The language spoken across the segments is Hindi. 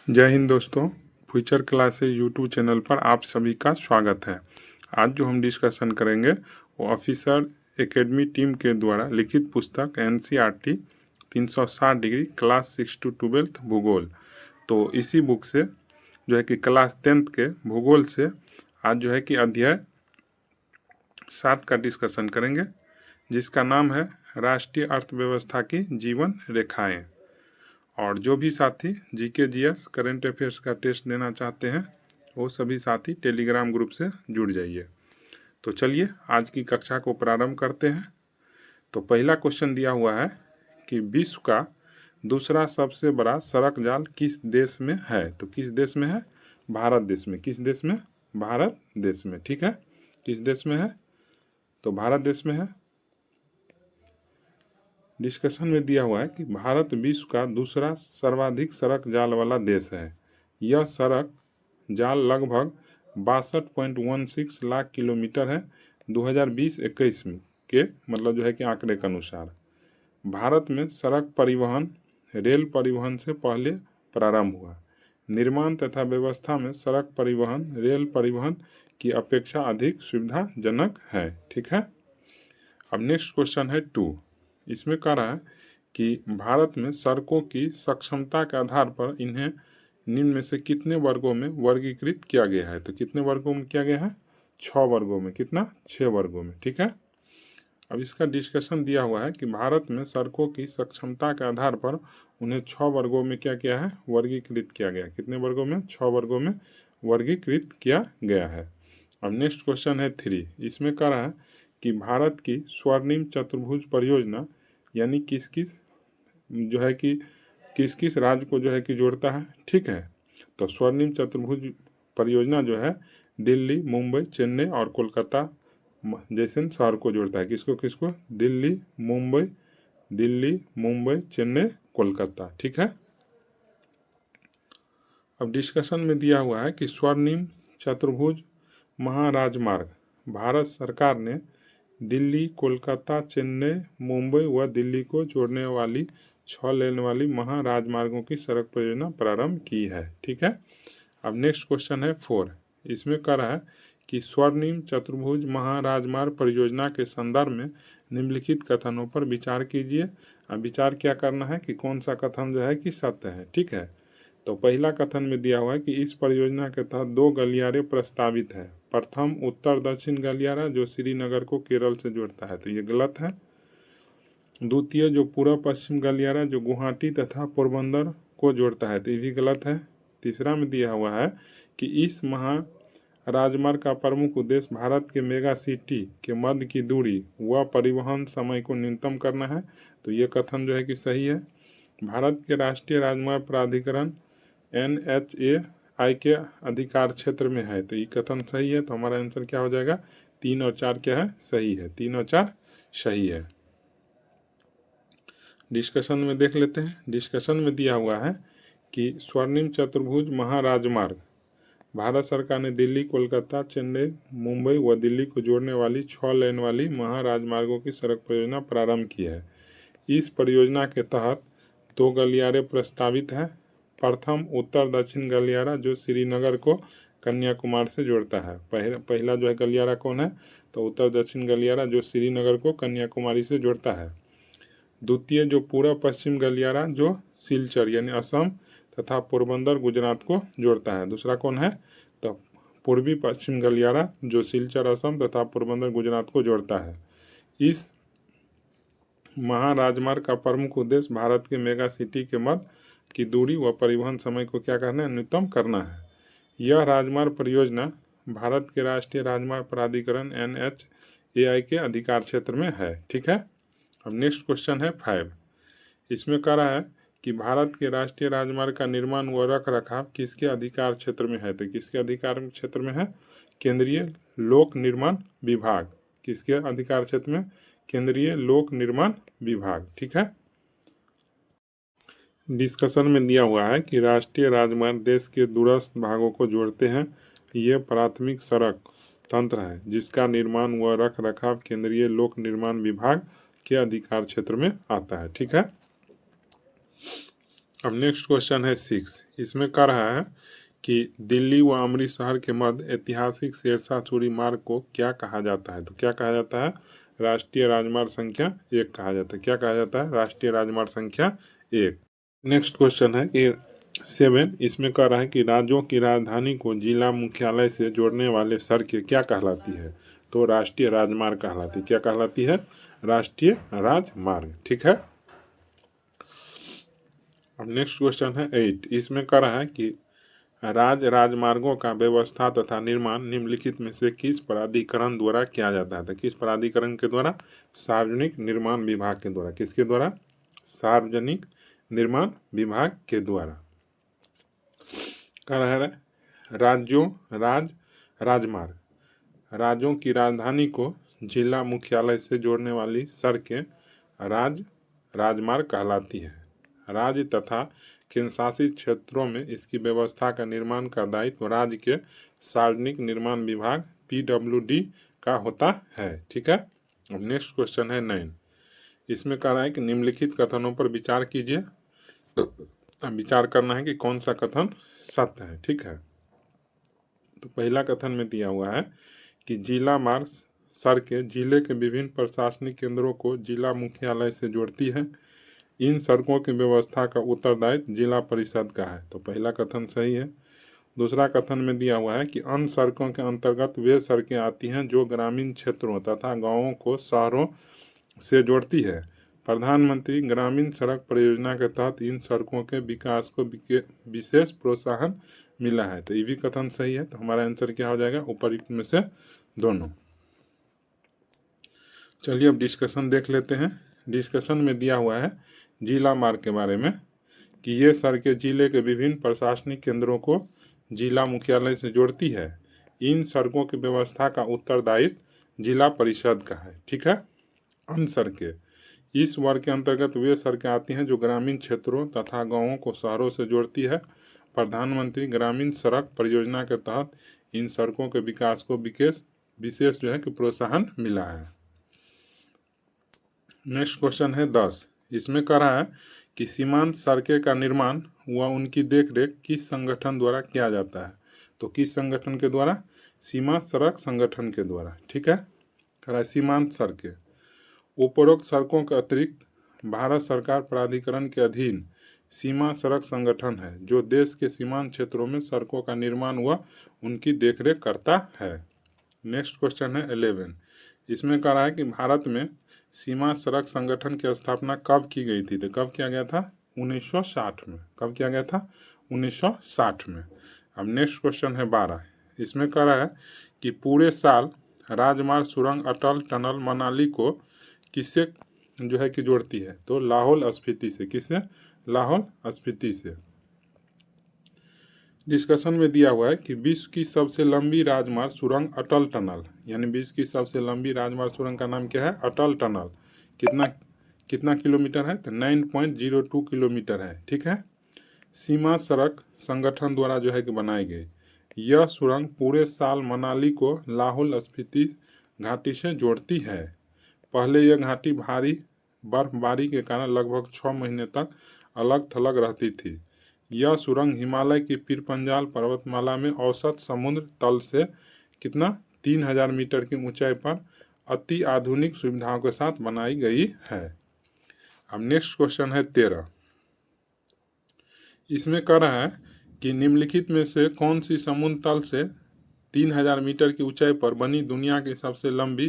जय हिंद दोस्तों, फ्यूचर क्लासेस यूट्यूब चैनल पर आप सभी का स्वागत है। आज जो हम डिस्कशन करेंगे वो ऑफिसर एकेडमी टीम के द्वारा लिखित पुस्तक NCERT 360 डिग्री क्लास 6 to 12 भूगोल। तो इसी बुक से जो है कि क्लास 10th के भूगोल से आज जो है कि अध्याय 7 का डिस्कशन करेंगे, जिसका नाम है राष्ट्रीय अर्थव्यवस्था की जीवन रेखाएं। और जो भी साथी GK GS करंट अफेयर्स का टेस्ट देना चाहते हैं वो सभी साथी टेलीग्राम ग्रुप से जुड़ जाइए। तो चलिए आज की कक्षा को प्रारंभ करते हैं। तो पहला क्वेश्चन दिया हुआ है कि विश्व का दूसरा सबसे बड़ा सड़क जाल किस देश में है। तो किस देश में है? भारत देश में। किस देश में? भारत देश में। ठीक है, किस देश में है? तो भारत देश में है। डिस्कशन में दिया हुआ है कि भारत विश्व का दूसरा सर्वाधिक सड़क जाल वाला देश है। यह सड़क जाल लगभग 62.16 लाख किलोमीटर है 2020-21 के मतलब जो है कि आंकड़े के अनुसार। भारत में सड़क परिवहन रेल परिवहन से पहले प्रारंभ हुआ। निर्माण तथा व्यवस्था में सड़क परिवहन रेल परिवहन की अपेक्षा अधिक सुविधाजनक है। ठीक है। अब नेक्स्ट क्वेश्चन है 2। इसमें कह रहा है कि भारत में सड़कों की सक्षमता के आधार पर इन्हें निम्न में से कितने वर्गों में वर्गीकृत किया गया है। तो कितने वर्गों में किया गया है? 6 वर्गों में। कितना? 6 वर्गों में। ठीक है। अब इसका डिस्कशन दिया हुआ है कि भारत में सड़कों की सक्षमता के आधार पर उन्हें 6 वर्गों में क्या किया है? वर्गीकृत किया गया। कितने वर्गों में? 6 वर्गों में वर्गीकृत किया गया है। अब नेक्स्ट क्वेश्चन है 3। इसमें कह रहा है कि भारत की स्वर्णिम चतुर्भुज परियोजना यानी किस किस जो है कि किस किस राज्य को जो है कि जोड़ता है। ठीक है। तो स्वर्णिम चतुर्भुज परियोजना जो है दिल्ली, मुंबई, चेन्नई और कोलकाता जैसे शहर को जोड़ता है। किसको किसको? दिल्ली, मुंबई, चेन्नई, कोलकाता। ठीक है। अब डिस्कशन में दिया हुआ है कि स्वर्णिम चतुर्भुज महाराजमार्ग भारत सरकार ने दिल्ली, कोलकाता, चेन्नई, मुंबई व दिल्ली को जोड़ने वाली 6 लेन वाली महाराजमार्गों की सड़क परियोजना प्रारंभ की है। ठीक है। अब नेक्स्ट क्वेश्चन है 4। इसमें कह रहा है कि स्वर्णिम चतुर्भुज महाराजमार्ग परियोजना के संदर्भ में निम्नलिखित कथनों पर विचार कीजिए। अब विचार क्या करना है कि कौन सा कथन जो है कि सत्य है। ठीक है। तो पहला कथन में दिया हुआ है कि इस परियोजना के तहत 2 गलियारे प्रस्तावित है। प्रथम उत्तर दक्षिण गलियारा जो श्रीनगर को केरल से जोड़ता है, तो ये गलत है। द्वितीय जो पूर्व पश्चिम गलियारा जो गुवाहाटी तथा पोरबंदर को जोड़ता है, तो ये भी गलत है। तीसरा में दिया हुआ है कि इस महाराजमार्ग का प्रमुख उद्देश्य भारत के मेगा सिटी के मध्य की दूरी व परिवहन समय को न्यूनतम करना है, तो ये कथन जो है कि सही है। भारत के राष्ट्रीय राजमार्ग प्राधिकरण NHAI के अधिकार क्षेत्र में है, तो ये कथन सही है। तो हमारा आंसर क्या हो जाएगा? 3 और 4 क्या है? सही है। 3 और 4 सही है। डिस्कशन में देख लेते हैं। डिस्कशन में दिया हुआ है कि स्वर्णिम चतुर्भुज महाराजमार्ग भारत सरकार ने दिल्ली, कोलकाता, चेन्नई, मुंबई व दिल्ली को जोड़ने वाली 6 लेन वाली महाराजमार्गों की सड़क परियोजना प्रारंभ की है। इस परियोजना के तहत 2 गलियारे प्रस्तावित हैं। प्रथम उत्तर दक्षिण गलियारा जो श्रीनगर को कन्याकुमारी से जोड़ता है। पहला जो है गलियारा कौन है? तो उत्तर दक्षिण गलियारा जो श्रीनगर को कन्याकुमारी से जोड़ता है। द्वितीय जो पूर्व पश्चिम गलियारा जो सिलचर यानी असम तथा पोरबंदर गुजरात को जोड़ता है। दूसरा कौन है? तो पूर्वी पश्चिम गलियारा जो सिलचर असम तथा पोरबंदर गुजरात को जोड़ता है। इस महाराजमार्ग का प्रमुख उद्देश्य भारत के मेगा सिटी के मध्य की दूरी व परिवहन समय को क्या करना है? न्यूनतम करना है। यह राजमार्ग परियोजना भारत के राष्ट्रीय राजमार्ग प्राधिकरण NHAI के अधिकार क्षेत्र में है। ठीक है। अब नेक्स्ट क्वेश्चन है 5। इसमें कह रहा है कि भारत के राष्ट्रीय राजमार्ग का निर्माण व रख रखाव किसके अधिकार क्षेत्र में है। तो किसके अधिकार क्षेत्र में है? केंद्रीय लोक निर्माण विभाग। किसके अधिकार क्षेत्र में? केंद्रीय लोक निर्माण विभाग। ठीक है। डिस्कशन में दिया हुआ है कि राष्ट्रीय राजमार्ग देश के दूरस्थ भागों को जोड़ते हैं। ये प्राथमिक सड़क तंत्र है जिसका निर्माण व रख रखाव केंद्रीय लोक निर्माण विभाग के अधिकार क्षेत्र में आता है। ठीक है। अब नेक्स्ट क्वेश्चन है 6। इसमें कह रहा है कि दिल्ली व अमृतसर के मध्य ऐतिहासिक शेरशाह सूरी मार्ग को क्या कहा जाता है? तो क्या कहा जाता है? राष्ट्रीय राजमार्ग संख्या 1 कहा जाता है। क्या कहा जाता है? राष्ट्रीय राजमार्ग संख्या 1। नेक्स्ट क्वेश्चन है कि 7। इसमें कह रहा है कि राज्यों की राजधानी को जिला मुख्यालय से जोड़ने वाले सड़कें क्या कहलाती है? तो राष्ट्रीय राजमार्ग कहलाती है। क्या कहलाती है? राष्ट्रीय राजमार्ग। ठीक है। अब नेक्स्ट क्वेश्चन है 8। इसमें कह रहा है कि राजमार्गों का व्यवस्था तथा निर्माण निम्नलिखित में से किस प्राधिकरण द्वारा किया जाता है? तो किस प्राधिकरण के द्वारा? सार्वजनिक निर्माण विभाग के द्वारा। किसके द्वारा? सार्वजनिक निर्माण विभाग के द्वारा। कह रहा है राजमार्ग राज्यों की राजधानी को जिला मुख्यालय से जोड़ने वाली सड़कें राजमार्ग कहलाती है। राज्य तथा केंद्रशासित क्षेत्रों में इसकी व्यवस्था का निर्माण का दायित्व राज्य के सार्वजनिक निर्माण विभाग PWD का होता है। ठीक है। अब नेक्स्ट क्वेश्चन है 9। इसमें कह रहा है कि निम्नलिखित कथनों पर विचार कीजिए। विचार करना है कि कौन सा कथन सत्य है। ठीक है। तो पहला कथन में दिया हुआ है कि जिला मार्ग सड़कें जिले के विभिन्न प्रशासनिक केंद्रों को जिला मुख्यालय से जोड़ती है। इन सड़कों की व्यवस्था का उत्तरदायित्व जिला परिषद का है। तो पहला कथन सही है। दूसरा कथन में दिया हुआ है कि अन्य सड़कों के अंतर्गत वे सड़कें आती हैं जो ग्रामीण क्षेत्रों तथा गांवों को शहरों से जोड़ती है। प्रधानमंत्री ग्रामीण सड़क परियोजना के तहत इन सड़कों के विकास को विशेष प्रोत्साहन मिला है। तो ये भी कथन सही है। तो हमारा आंसर क्या हो जाएगा? उपर्युक्त में से दोनों। चलिए अब डिस्कशन देख लेते हैं। डिस्कशन में दिया हुआ है जिला मार्ग के बारे में कि ये सड़कें जिले के विभिन्न प्रशासनिक केंद्रों को जिला मुख्यालय से जोड़ती है। इन सड़कों की व्यवस्था का उत्तरदायित्व जिला परिषद का है। ठीक है। अन्य सड़कें इस वर्ग के अंतर्गत वे सड़कें आती हैं जो ग्रामीण क्षेत्रों तथा गांवों को शहरों से जोड़ती है। प्रधानमंत्री ग्रामीण सड़क परियोजना के तहत इन सड़कों के विकास को विशेष जो है कि प्रोत्साहन मिला है। नेक्स्ट क्वेश्चन है 10। इसमें कह रहा है कि सीमांत सड़कें का निर्माण व उनकी देखरेख किस संगठन द्वारा किया जाता है? तो किस संगठन के द्वारा? सीमा सड़क संगठन के द्वारा। ठीक है। कह रहा है सीमांत सड़कें उपरोक्त सड़कों के अतिरिक्त भारत सरकार प्राधिकरण के अधीन सीमा सड़क संगठन है जो देश के सीमांत क्षेत्रों में सड़कों का निर्माण व उनकी देखरेख करता है। नेक्स्ट क्वेश्चन है 11। इसमें कह रहा है कि भारत में सीमा सड़क संगठन की स्थापना कब की गई थी? तो कब किया गया था? 1960 में। कब किया गया था? 1960 में। अब नेक्स्ट क्वेश्चन है 12। इसमें कह रहा है कि पूरे साल राजमार्ग सुरंग अटल टनल मनाली को किससे जो है कि जोड़ती है? तो लाहौल स्पीति से। किससे? लाहौल स्पीति से। डिस्कशन में दिया हुआ है कि विश्व की सबसे लंबी राजमार्ग सुरंग अटल टनल, यानी विश्व की सबसे लंबी राजमार्ग सुरंग का नाम क्या है? अटल टनल। कितना किलोमीटर है? तो 9.02 किलोमीटर है। ठीक है। सीमा सड़क संगठन द्वारा जो है कि बनाई गई यह सुरंग पूरे साल मनाली को लाहौल स्पीति घाटी से जोड़ती है। पहले यह घाटी भारी बर्फबारी के कारण लगभग 6 महीने तक अलग थलग रहती थी। यह सुरंग हिमालय की पीरपंजाल पर्वतमाला में औसत समुद्र तल से कितना 3000 मीटर की ऊंचाई पर अति आधुनिक सुविधाओं के साथ बनाई गई है। अब नेक्स्ट क्वेश्चन है 13। इसमें कह रहा है कि निम्नलिखित में से कौन सी समुद्र तल से 3000 मीटर की ऊंचाई पर बनी दुनिया की सबसे लंबी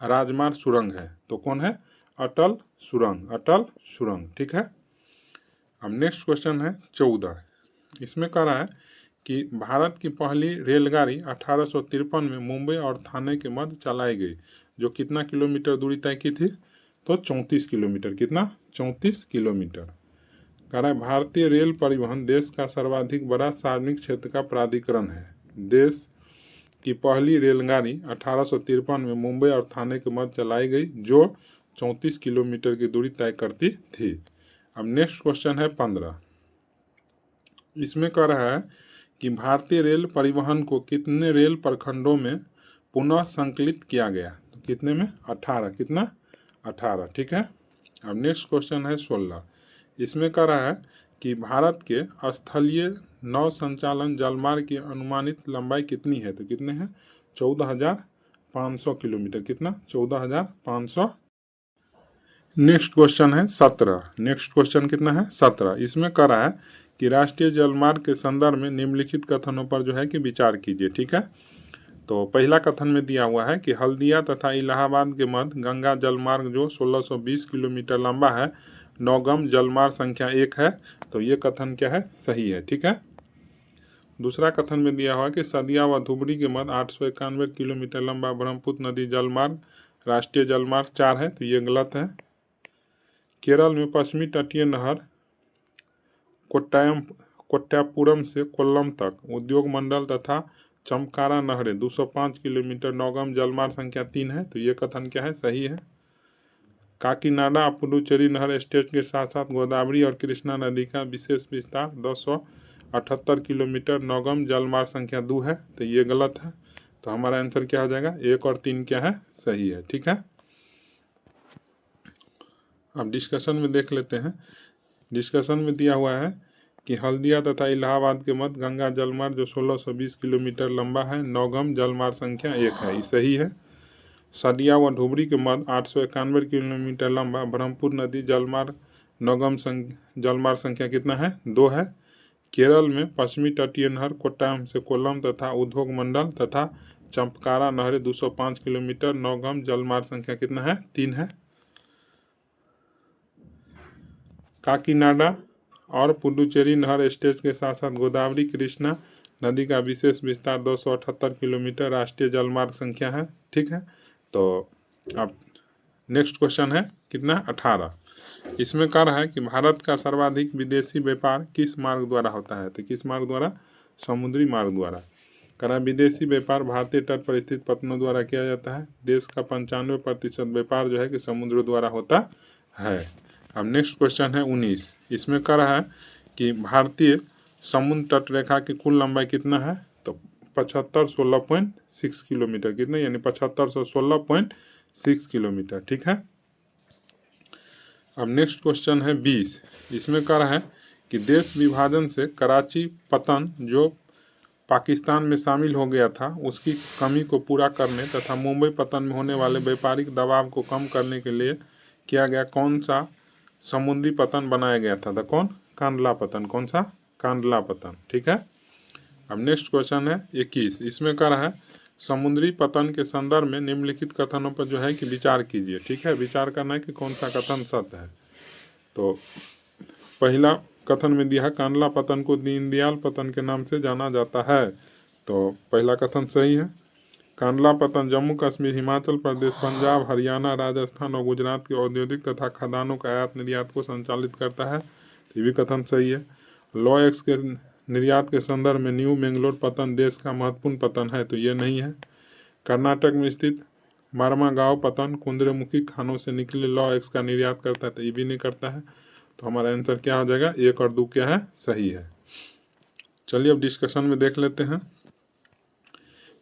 राजमार्ग सुरंग है? तो कौन है? अटल सुरंग। अटल सुरंग। ठीक है। अब नेक्स्ट क्वेश्चन है 14। इसमें कह रहा है कि भारत की पहली रेलगाड़ी 1853 में मुंबई और थाने के मध्य चलाई गई जो कितना किलोमीटर दूरी तय की थी? तो 34 किलोमीटर। कितना? 34 किलोमीटर। कह रहा है भारतीय रेल परिवहन देश का सर्वाधिक बड़ा सार्वजनिक क्षेत्र का प्राधिकरण है। देश की पहली रेलगाड़ी 1853 में मुंबई और थाने के मध्य चलाई गई जो 34 किलोमीटर की दूरी तय करती थी। अब नेक्स्ट क्वेश्चन है 15। इसमें कह रहा है कि भारतीय रेल परिवहन को कितने रेल प्रखंडों में पुनः संकलित किया गया? तो कितने में? 18। कितना? 18। ठीक है। अब नेक्स्ट क्वेश्चन है 16। इसमें कह रहा है कि भारत के स्थलीय नौ संचालन जलमार्ग की अनुमानित लंबाई कितनी है? तो कितने हैं? 14,500 किलोमीटर। कितना? 14,500। नेक्स्ट क्वेश्चन है 17। नेक्स्ट क्वेश्चन कितना है? 17। इसमें कह रहा है कि राष्ट्रीय जलमार्ग के संदर्भ में निम्नलिखित कथनों पर जो है कि विचार कीजिए। ठीक है, तो पहला कथन में दिया हुआ है कि हल्दिया तथा इलाहाबाद के मध्य गंगा जलमार्ग जो 1620 किलोमीटर लंबा है, नौगम जलमार्ग संख्या 1 है। तो ये कथन क्या है? सही है। ठीक है, दूसरा कथन में दिया हुआ है कि सदिया व धुबरी के मध्य 891 किलोमीटर लंबा ब्रह्मपुत्र नदी जलमार्ग राष्ट्रीय जलमार्ग 4 है। तो ये गलत है। केरल में पश्चिमी तटीय नहर कोट्टापुरम से कोल्लम तक उद्योग मंडल तथा चमकारा नहरें 205 किलोमीटर नौगम जलमार्ग संख्या 3 है। तो ये कथन क्या है? सही है। काकीनाडा पुडुचेरी नहर स्टेट के साथ साथ गोदावरी और कृष्णा नदी का विशेष विस्तार 278 किलोमीटर नौगम जलमार्ग संख्या 2 है। तो ये गलत है। तो हमारा आंसर क्या हो जाएगा? 1 और 3 क्या है? सही है। ठीक है, अब डिस्कशन में देख लेते हैं। डिस्कशन में दिया हुआ है कि हल्दिया तथा इलाहाबाद के मध्य गंगा जलमार्ग जो 1620 किलोमीटर लंबा है, नौगम जलमार्ग संख्या 1 है। ये सही है। सदिया व धुबरी के मध्य 891 किलोमीटर लंबा ब्रह्मपुत्र नदी जलमार्ग नौगम जलमार्ग संख्या कितना है? 2 है। केरल में पश्चिमी तटीय नहर कोट्टायम से कोल्लम तथा उद्योग मंडल तथा चंपकारा नहरें 205 किलोमीटर नौगम जलमार्ग संख्या कितना है? 3 है। काकीनाडा और पुडुचेरी नहर स्टेट के साथ साथ गोदावरी कृष्णा नदी का विशेष विस्तार 278 किलोमीटर राष्ट्रीय जलमार्ग संख्या है। ठीक है, तो अब नेक्स्ट क्वेश्चन है कितना? 18। इसमें कह रहा है कि भारत का सर्वाधिक विदेशी व्यापार किस मार्ग द्वारा होता है? तो किस मार्ग द्वारा? समुद्री मार्ग द्वारा। कह रहा है विदेशी व्यापार भारतीय तट पर स्थित पत्तनों द्वारा किया जाता है। देश का 95% व्यापार जो है कि समुद्र द्वारा होता है। अब नेक्स्ट क्वेश्चन है 19। इसमें कह रहा है कि भारतीय समुद्र तट रेखा की कुल लंबाई कितना है? तो 7516.6 किलोमीटर। कितना? यानी 7516.6 किलोमीटर। ठीक है, अब नेक्स्ट क्वेश्चन है 20। इसमें कह रहा है कि देश विभाजन से कराची पतन जो पाकिस्तान में शामिल हो गया था, उसकी कमी को पूरा करने तथा मुंबई पतन में होने वाले व्यापारिक दबाव को कम करने के लिए किया गया कौन सा समुद्री पतन बनाया गया था? तो कौन? कांडला पतन। कौन सा? कांडला पतन। ठीक है, अब नेक्स्ट क्वेश्चन है 21। इसमें कह रहा है समुद्री पतन के संदर्भ में निम्नलिखित कथनों पर जो है कि विचार कीजिए। ठीक है, विचार करना है कि कौन सा कथन सत्य है। तो पहला कथन में दिया है कांडला पतन को दीनदयाल पतन के नाम से जाना जाता है। तो पहला कथन सही है। कांडला पतन जम्मू कश्मीर, हिमाचल प्रदेश, पंजाब, हरियाणा, राजस्थान और गुजरात के औद्योगिक तथा खदानों का आयात निर्यात को संचालित करता है। ये भी कथन सही है। लॉ एक्स के निर्यात के संदर्भ में न्यू मैंगलोर पतन देश का महत्वपूर्ण पतन है। तो ये नहीं है। कर्नाटक में स्थित मारमागांव पतन कुंद्रेमुखी खानों से निकले लॉ एक्स का निर्यात करता है। तो ये भी नहीं करता है। तो हमारा आंसर क्या हो जाएगा? 1 और 2 क्या है? सही है। चलिए अब डिस्कशन में देख लेते हैं।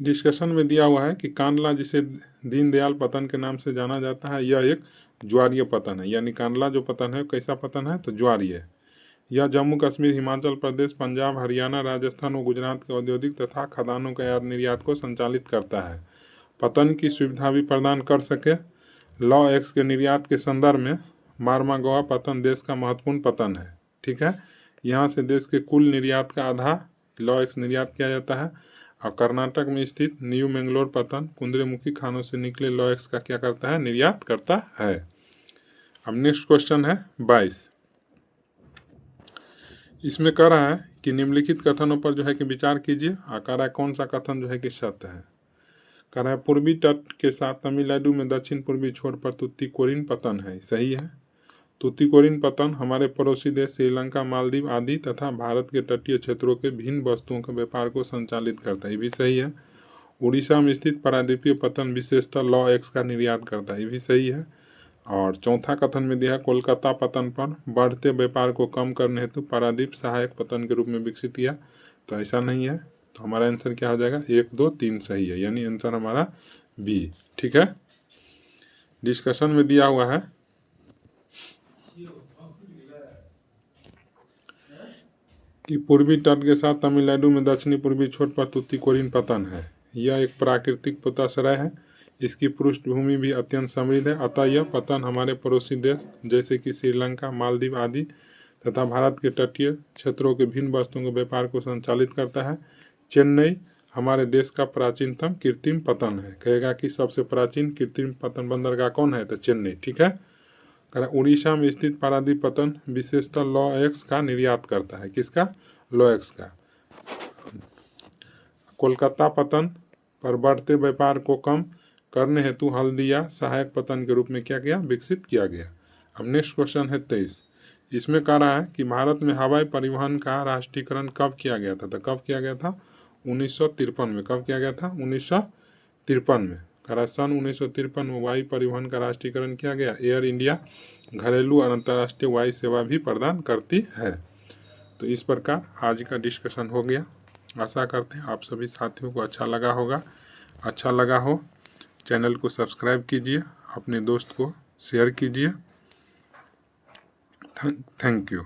डिस्कशन में दिया हुआ है कि कांडला जिसे दीनदयाल पतन के नाम से जाना जाता है, यह एक ज्वारीय पतन है। यानी कांडला जो पतन है कैसा पतन है? तो ज्वारीय। यह जम्मू कश्मीर, हिमाचल प्रदेश, पंजाब, हरियाणा, राजस्थान और गुजरात के औद्योगिक तथा खदानों के आयात निर्यात को संचालित करता है। पतन की सुविधा भी प्रदान कर सके। लॉ एक्स के निर्यात के संदर्भ में मारमागोवा पतन देश का महत्वपूर्ण पतन है। ठीक है, यहाँ से देश के कुल निर्यात का आधा लॉ एक्स निर्यात किया जाता है। और कर्नाटक में स्थित न्यू मैंगलोर पतन कुंद्रेमुखी खानों से निकले लॉ एक्स का क्या करता है? निर्यात करता है। अब नेक्स्ट क्वेश्चन है 22। इसमें कह रहा है कि निम्नलिखित कथनों पर जो है कि विचार कीजिए। और कह रहा है कौन सा कथन जो है कि सत्य है। कह रहा है पूर्वी तट के साथ तमिलनाडु में दक्षिण पूर्वी छोर पर तुतीकोरिन पतन है। सही है। तुतीकोरिन पतन हमारे पड़ोसी देश श्रीलंका, मालदीव आदि तथा भारत के तटीय क्षेत्रों के भिन्न वस्तुओं के व्यापार को संचालित करता है। ये भी सही है। उड़ीसा में स्थित पारादीपीय पतन विशेषतः लॉ एक्स का निर्यात करता है। ये भी सही है। और चौथा कथन में दिया कोलकाता पतन पर बढ़ते व्यापार को कम करने हेतु पारादीप सहायक पतन के रूप में विकसित किया। तो ऐसा नहीं है। तो हमारा आंसर क्या हो जाएगा? 1, 2, 3 सही है। यानी आंसर हमारा बी। ठीक है, डिस्कशन में दिया हुआ है कि पूर्वी तट के साथ तमिलनाडु में दक्षिणी पूर्वी छोर पर तुतीकोरिन पतन है। यह एक प्राकृतिक पोताश्रय है। इसकी पृष्ठभूमि भी अत्यंत समृद्ध है, अतः यह पतन हमारे पड़ोसी देश जैसे कि श्रीलंका, मालदीव आदि तथा भारत के तटीय क्षेत्रों के भिन्न वस्तुओं के व्यापार को संचालित करता है। चेन्नई हमारे देश का प्राचीनतम कृत्रिम पतन है। कहेगा कि सबसे प्राचीन कृत्रिम पतन बंदरगाह कौन है, तो चेन्नई। ठीक है। उड़ीसा में स्थित पारादीप पतन विशेषतः लॉ एक्स का निर्यात करता है। किसका? लॉ एक्स का। कोलकाता पतन पर बढ़ते व्यापार को कम करने हेतु हल्दिया सहायक पतन के रूप में क्या किया? विकसित किया गया। अब नेक्स्ट क्वेश्चन है 23। इसमें कह रहा है कि भारत में हवाई परिवहन का राष्ट्रीयकरण कब किया गया था? तो कब किया गया था? 1953 में। कब किया गया था? 1953 में। सन 1953 में वायु परिवहन का राष्ट्रीयकरण किया गया। एयर इंडिया घरेलू और अंतर्राष्ट्रीय वायु सेवा भी प्रदान करती है। तो इस प्रकार आज का डिस्कशन हो गया। आशा करते हैं आप सभी साथियों को अच्छा लगा होगा। अच्छा लगा हो चैनल को सब्सक्राइब कीजिए, अपने दोस्त को शेयर कीजिए। Thank you.